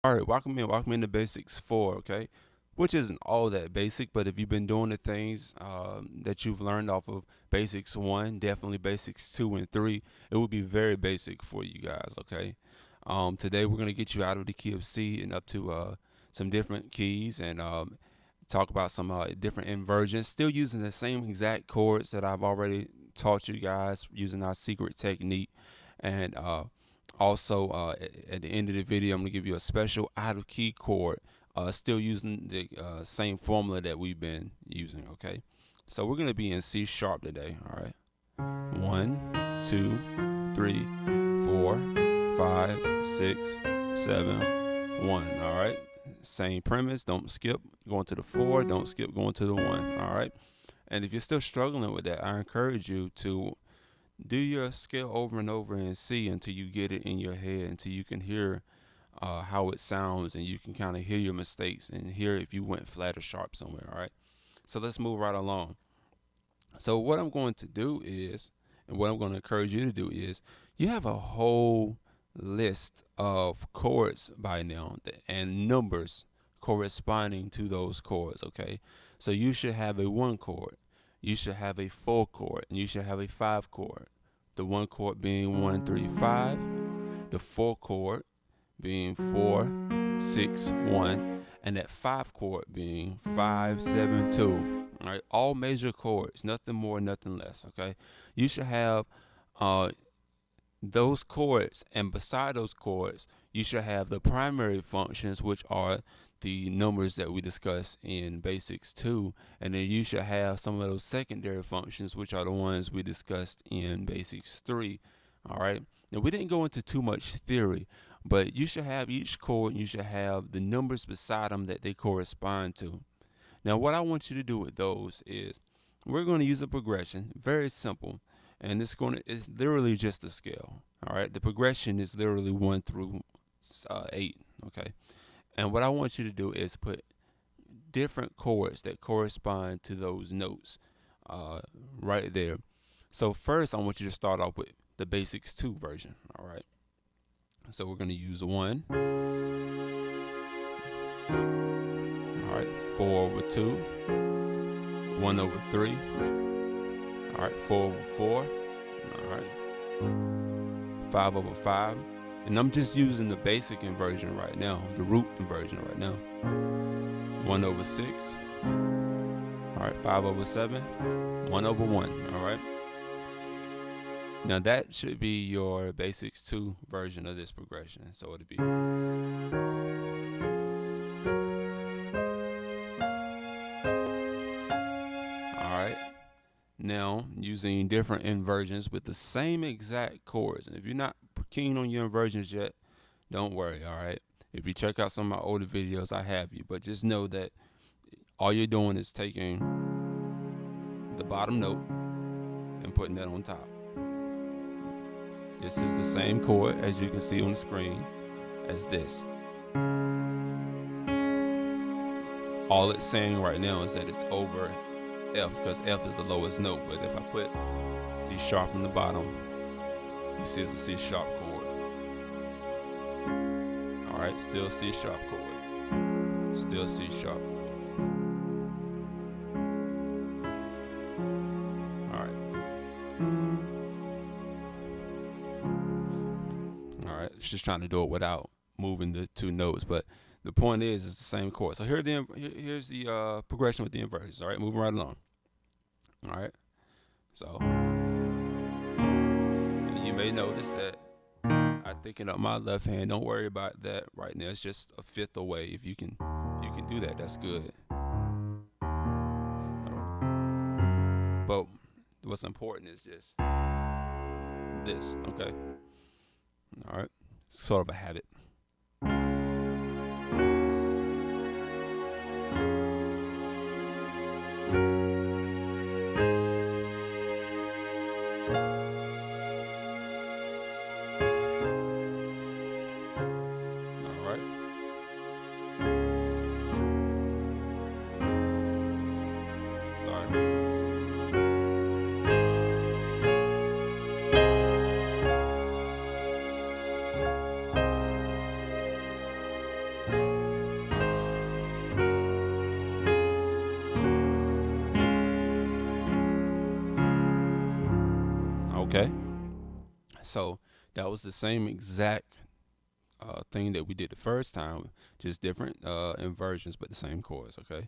All right, welcome in to Basics 4, okay? Which isn't all that basic, but if you've been doing the things that you've learned off of Basics 1, definitely Basics 2 and 3, it will be very basic for you guys, okay? Today we're going to get you out of the key of C and up to some different keys and talk about some different inversions, still using the same exact chords that I've already taught you guys using our secret technique. And also, at the end of the video, I'm going to give you a special out of key chord, still using the same formula that we've been using, okay? So we're going to be in C sharp today, all right? 1, 2, 3, 4, 5, 6, 7, 1, all right? Same premise, don't skip going to the 4, don't skip going to the 1, all right? And if you're still struggling with that, I encourage you to do your scale over and over and see until you get it in your head, until you can hear how it sounds and you can kind of hear your mistakes and hear if you went flat or sharp somewhere. All right. So let's move right along. So what I'm going to do is, and what I'm going to encourage you to do is, you have a whole list of chords by now and numbers corresponding to those chords. Okay. So you should have a 1 chord, you should have a 4 chord, and you should have a 5 chord. The 1 chord being 1, 3, 5, the 4 chord being 4, 6, 1, and that 5 chord being 5, 7, 2. All right, all major chords, nothing more, nothing less. Okay, you should have uh, those chords, and beside those chords, you should have the primary functions, which are the numbers that we discussed in Basics 2, and then you should have some of those secondary functions, which are the ones we discussed in Basics 3. All right. Now, we didn't go into too much theory, but you should have each chord, and you should have the numbers beside them that they correspond to. Now, what I want you to do with those is we're going to use a progression, very simple, and it's literally just a scale. All right, the progression is literally 1 through 8. Okay, and what I want you to do is put different chords that correspond to those notes right there. So first, I want you to start off with the Basics 2 version. All right, so we're going to use 1. All right, 4 over 2, 1 over 3. All right, 4 over 4. All right, 5 over 5. And I'm just using the basic inversion right now, the root inversion right now. 1 over 6. All right, 5 over 7. 1 over 1. All right. Now that should be your Basics 2 version of this progression. So it'll be. All right. Now, using different inversions with the same exact chords. And if you're not keen on your inversions yet, don't worry, all right? If you check out some of my older videos, I have you. But just know that all you're doing is taking the bottom note and putting that on top. This is the same chord, as you can see on the screen, as this. All it's saying right now is that it's over F, because F is the lowest note. But if I put C sharp in the bottom, you see it's a C sharp chord. All right, still C sharp chord. Still C sharp. All right. All right, it's just trying to do it without moving the 2 notes, but the point is, it's the same chord. So here's the progression with the inversions. All right, moving right along. All right, so you may notice that I'm thinking up my left hand. Don't worry about that right now. It's just a fifth away. If you can do that, that's good. But what's important is just this. Okay. All right. It's sort of a habit. All right. Sorry. Okay, so that was the same exact thing that we did the first time, just different inversions, but the same chords. Okay.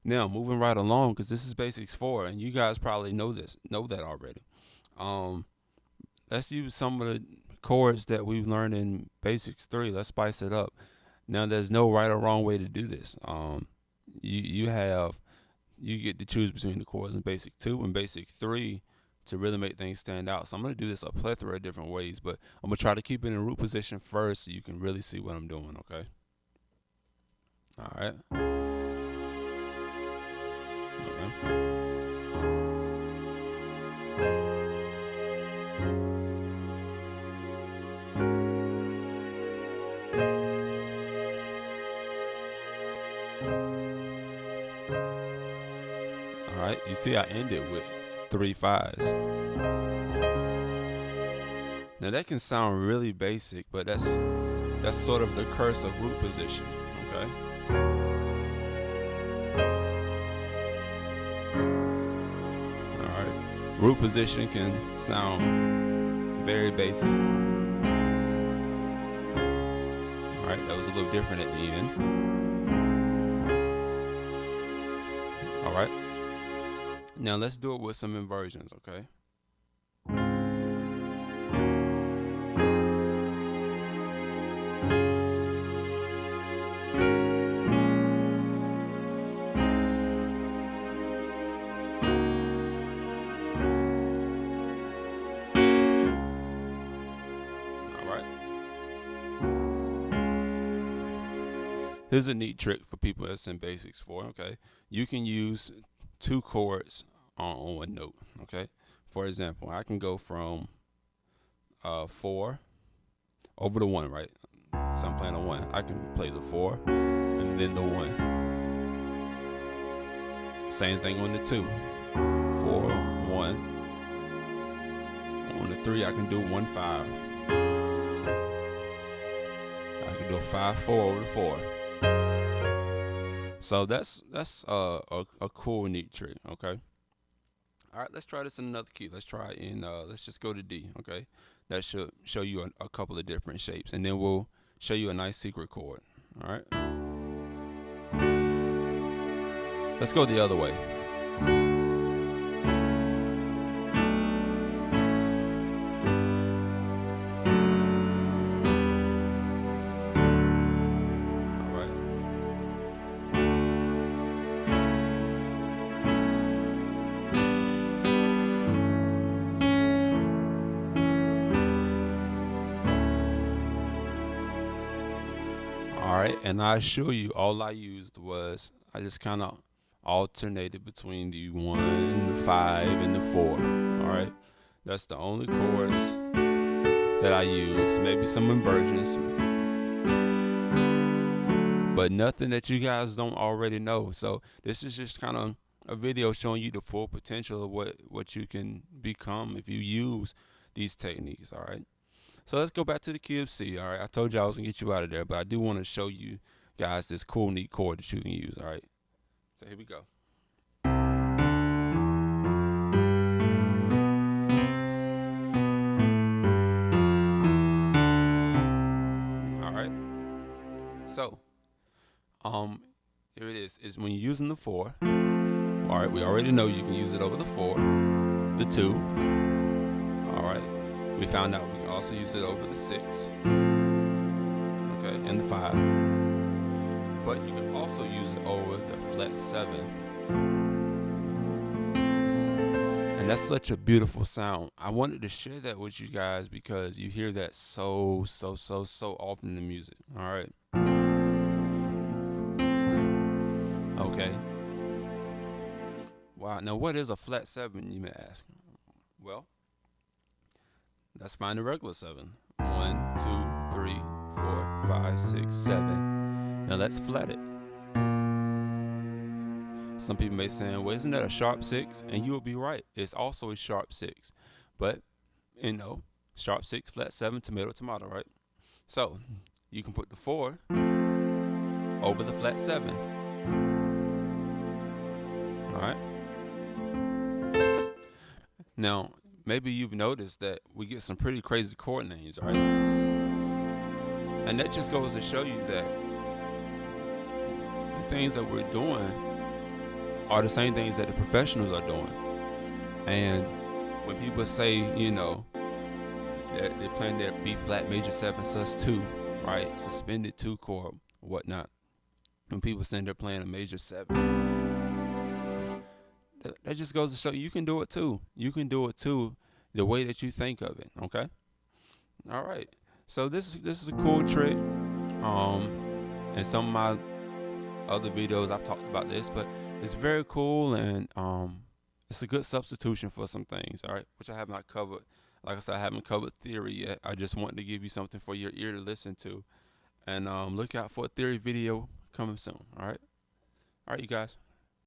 Now moving right along, because this is basics 4, and you guys probably know that already. Um, let's use some of the chords that we've learned in basics 3. Let's spice it up. Now, there's no right or wrong way to do this. You get to choose between the chords in basic 2 and basic 3 to really make things stand out. So I'm gonna do this a plethora of different ways, but I'm gonna try to keep it in root position first so you can really see what I'm doing. Okay. All right. Okay. All right. You see, I ended with 3 5s. Now that can sound really basic, but that's sort of the curse of root position. Okay. All right. Root position can sound very basic. All right. That was a little different at the end. All right. Now let's do it with some inversions. Okay. Here's a neat trick for people that's in basics 4. Okay, you can use 2 chords on one note. Okay, for example, I can go from 4 over the 1, right? So I'm playing a 1. I can play the 4 and then the 1. Same thing on the 2. 4, 1. On the 3, I can do 1 5. I can do a 5 4 over the 4. So that's a cool, neat trick. Okay. All right, let's try this in another key. Let's try in. Let's just go to D. Okay, that should show you a couple of different shapes, and then we'll show you a nice secret chord. All right. Let's go the other way. All right, and I assure you, all I used was I just kind of alternated between the 1, the 5, and the 4. All right, that's the only chords that I use. Maybe some inversions, but nothing that you guys don't already know. So this is just kind of a video showing you the full potential of what you can become if you use these techniques. All right. So let's go back to the key of C. All right, I told you I was gonna get you out of there, but I do want to show you guys this cool, neat chord that you can use. All right, so here we go. All right, so here it is. Is when you're using the 4. All right, we already know you can use it over the 4, the 2. All right. We found out we can also use it over the 6, okay, and the 5. But you can also use it over the flat 7. And that's such a beautiful sound. I wanted to share that with you guys because you hear that so often in music. All right. Okay. Wow. Now, what is a flat 7, you may ask? Well, let's find a regular 7. 1, 2, 3, 4, 5, 6, 7. Now let's flat it. Some people may say, well, isn't that a sharp 6? And you will be right. It's also a sharp 6. But, sharp 6, flat 7, tomato, tomato, right? So, you can put the 4 over the flat 7. All right? Now, maybe you've noticed that we get some pretty crazy chord names, right? And that just goes to show you that the things that we're doing are the same things that the professionals are doing. And when people say, that they're playing their B flat major 7 sus 2, right? Suspended 2 chord, whatnot. When people say they're playing a major 7, that just goes to show you can do it too. You can do it too, the way that you think of it. Okay. All right. So this is a cool trick. And some of my other videos I've talked about this, but it's very cool, and it's a good substitution for some things. All right, which I have not covered. Like I said, I haven't covered theory yet. I just wanted to give you something for your ear to listen to, and look out for a theory video coming soon. All right, you guys.